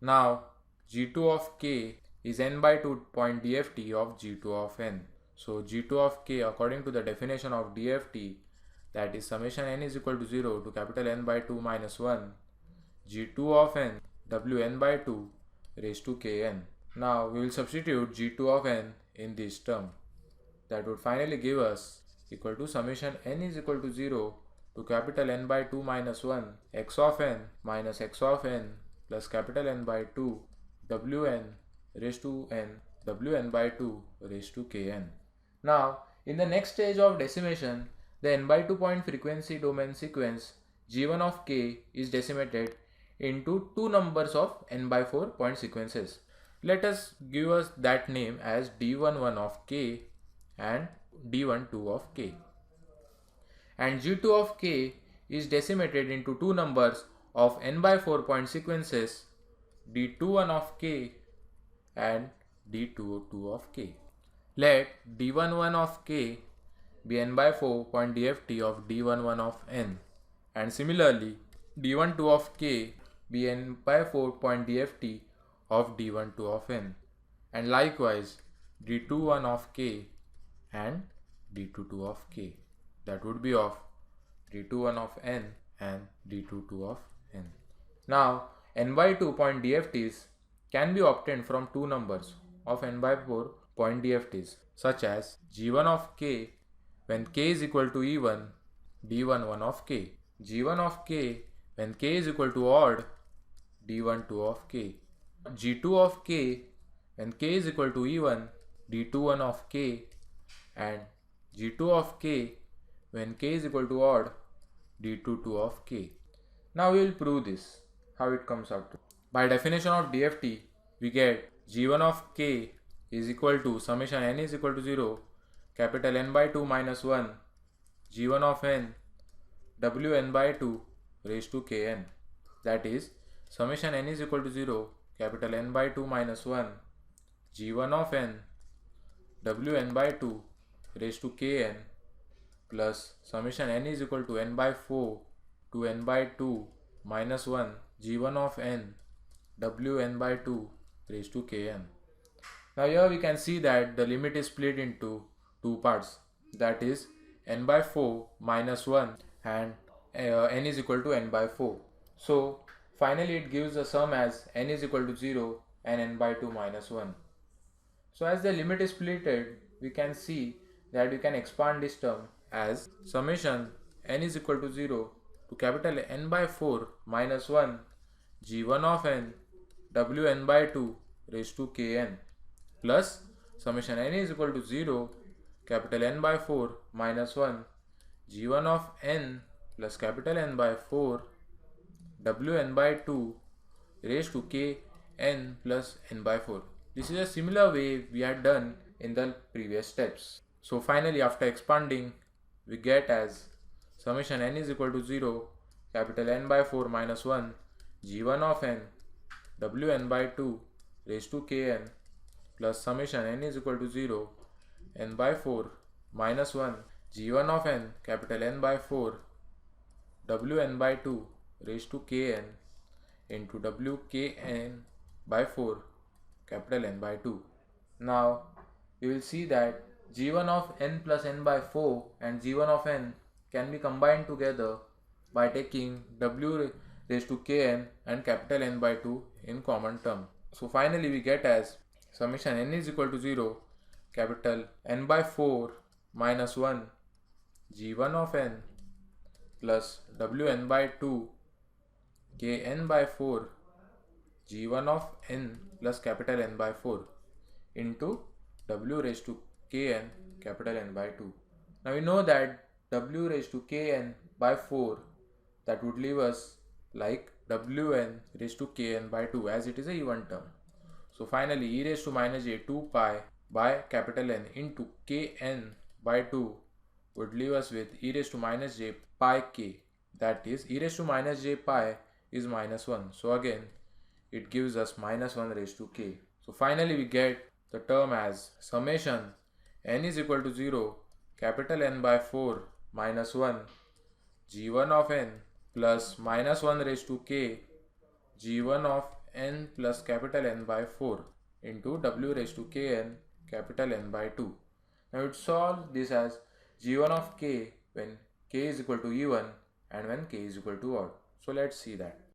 Now g2 of k is n by 2 point DFT of g2 of n. So g2 of k, according to the definition of DFT, that is summation n is equal to 0 to capital N by 2 minus 1 g2 of n wn by 2 raised to kn. Now we will substitute g2 of n in this term. That would finally give us equal to summation n is equal to 0 to capital N by 2 minus 1 x of n minus x of n plus capital N by 2 wn raised to n wn by 2 raised to kn. Now in the next stage of decimation, the n by 2 point frequency domain sequence g1 of k is decimated into two numbers of n by 4 point sequences. Let us give us that name as d11 of k and d12 of k. And g2 of k is decimated into two numbers of n by 4 point sequences d21 of k and d22 of k. Let d11 of k be n by 4 point DFT of d11 of n, and similarly d12 of k be n by 4 point DFT of d12 of n, and likewise d21 of k and d22 of k, that would be of d21 of n and d22 of n. Now n by 2 point DFTs can be obtained from two numbers of n by 4 point DFTs, such as g1 of k when k is equal to even d11 of k, g1 of k when k is equal to odd d12 of k, g2 of k when k is equal to even d21 of k, and g2 of k when k is equal to odd d22 of k. Now we will prove this, how it comes out to. By definition of DFT, we get g1 of k is equal to summation n is equal to 0 capital N by 2 minus 1 g1 of n wn by 2 raised to kn, that is summation n is equal to 0 capital N by 2 minus 1 g1 of n wn by 2 raised to kn plus summation n is equal to n by 4 to n by 2 minus 1 g1 of n wn by 2 raised to kn. Now here we can see that the limit is split into two parts, that is n by 4 minus 1 and n is equal to n by 4. So finally it gives a sum as n is equal to 0 and n by 2 minus 1. So as the limit is splitted, we can see that we can expand this term as summation n is equal to 0 to capital N by 4 minus 1 g1 of n wn by 2 raised to kn plus summation n is equal to 0 capital N by 4 minus 1 g1 of n plus capital N by 4 wn by 2 raised to kn plus n by 4. This is a similar way we had done in the previous steps. So finally, after expanding, we get as summation n is equal to 0 capital N by 4 minus 1 g1 of n wn by 2 raised to kn plus summation n is equal to 0 n by 4 minus 1 g1 of n capital N by 4 wn by 2 raised to kn into wkn by 4 capital N by 2. Now we will see that g1 of n plus n by 4 and g1 of n can be combined together by taking w raised to kn and capital N by 2 in common term. So finally we get as summation n is equal to 0 capital N by 4 minus 1 g1 of n plus wn by 2 kn by 4 g1 of n plus capital N by 4 into w raised to kn capital N by 2. Now we know that w raised to kn by 4, that would leave us like wn raised to kn by 2 as it is a even term. So finally e raised to minus j 2 pi by capital N into kn by 2 would leave us with e raised to minus j pi k, that is e raised to minus j pi is minus 1. So again it gives us minus 1 raised to k. So finally we get the term as summation n is equal to 0 capital N by 4 minus 1 g1 of n plus minus 1 raised to k g1 of n plus capital N by 4 into w raised to kn capital N by 2. Now it solves this as g1 of k when k is equal to even and when k is equal to odd. So let's see that.